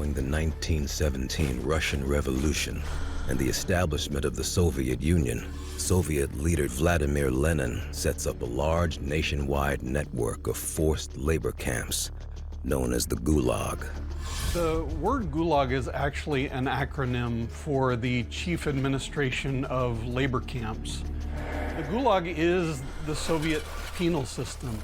Following the 1917 Russian Revolution and the establishment of the Soviet Union, Soviet leader Vladimir Lenin sets up a large nationwide network of forced labor camps known as the Gulag. The word Gulag is actually an acronym for the Chief Administration of Labor Camps. The Gulag is the Soviet penal system.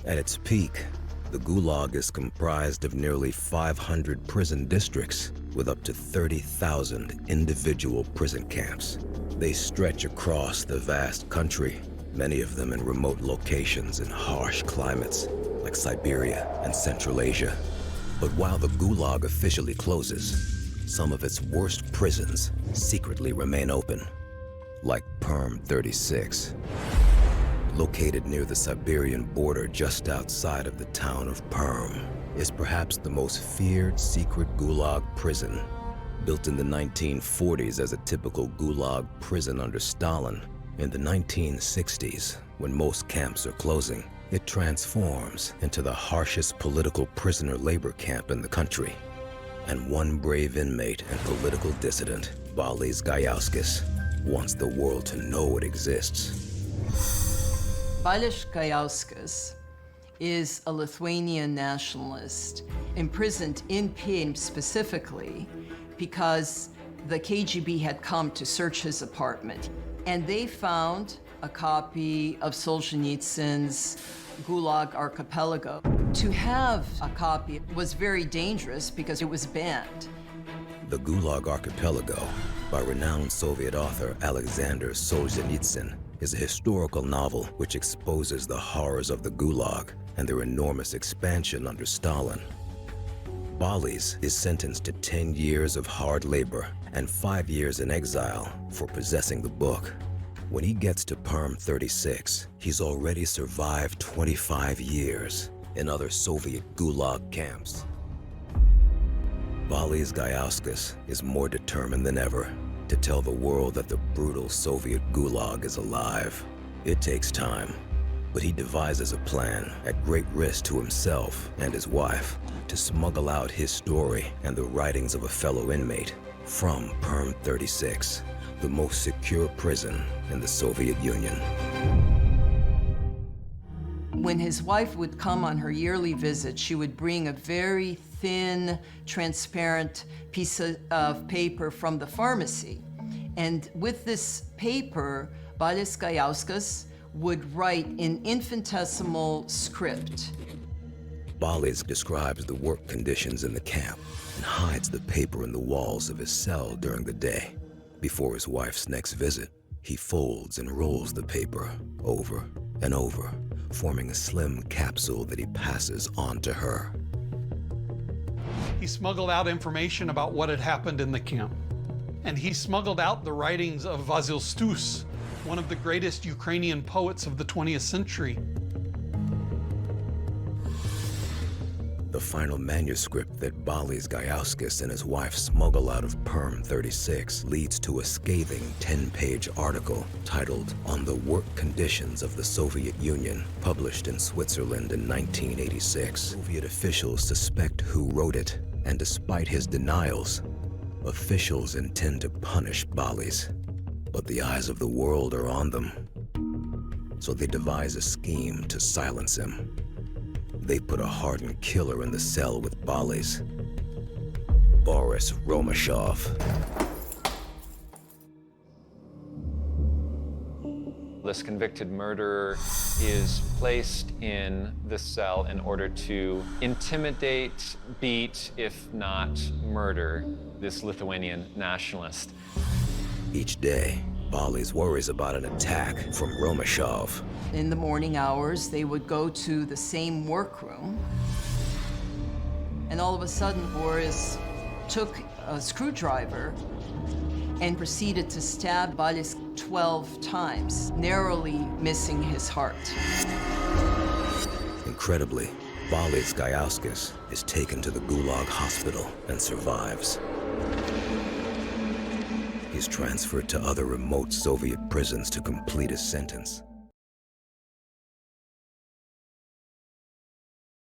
At its peak, the Gulag is comprised of nearly 500 prison districts with up to 30,000 individual prison camps. They stretch across the vast country, many of them in remote locations in harsh climates like Siberia and Central Asia. But while the Gulag officially closes, some of its worst prisons secretly remain open, like Perm 36. Located near the Siberian border just outside of the town of Perm, is perhaps the most feared secret Gulag prison. Built in the 1940s as a typical Gulag prison under Stalin, in the 1960s, when most camps are closing, it transforms into the harshest political prisoner labor camp in the country. And one brave inmate and political dissident, Baliz Gajauskas, wants the world to know it exists. Baliz Gajauskas is a Lithuanian nationalist imprisoned in Perm specifically because the KGB had come to search his apartment, and they found a copy of Solzhenitsyn's Gulag Archipelago. To have a copy was very dangerous because it was banned. The Gulag Archipelago, by renowned Soviet author Alexander Solzhenitsyn, is a historical novel which exposes the horrors of the Gulag and their enormous expansion under Stalin. Baliz is sentenced to 10 years of hard labor and 5 years in exile for possessing the book. When he gets to Perm 36, he's already survived 25 years in other Soviet Gulag camps. Baliz Gajauskas is more determined than ever to tell the world that the brutal Soviet Gulag is alive. It takes time, but he devises a plan at great risk to himself and his wife to smuggle out his story and the writings of a fellow inmate from Perm 36, the most secure prison in the Soviet Union. When his wife would come on her yearly visit, she would bring a very thin, transparent piece of paper from the pharmacy. And with this paper, Baliz Gajauskas would write in infinitesimal script. Baliz describes the work conditions in the camp and hides the paper in the walls of his cell during the day. Before his wife's next visit, he folds and rolls the paper over and over, forming a slim capsule that he passes on to her. He smuggled out information about what had happened in the camp. And he smuggled out the writings of Vasil Stus, one of the greatest Ukrainian poets of the 20th century. The final manuscript that Baliz Gajauskas and his wife smuggle out of Perm 36 leads to a scathing 10-page article titled "On the Work Conditions of the Soviet Union," published in Switzerland in 1986. Soviet officials suspect who wrote it, and despite his denials, officials intend to punish Baliz. But the eyes of the world are on them, so they devise a scheme to silence him. They put a hardened killer in the cell with Baliz, Boris Romashov. This convicted murderer is placed in the cell in order to intimidate, beat, if not murder, this Lithuanian nationalist. Each day, Baliz worries about an attack from Romashov. In the morning hours, they would go to the same workroom, and all of a sudden, Boris took a screwdriver and proceeded to stab Baliz 12 times, narrowly missing his heart. Incredibly, Baliz Gajauskas is taken to the Gulag hospital and survives. He's transferred to other remote Soviet prisons to complete his sentence.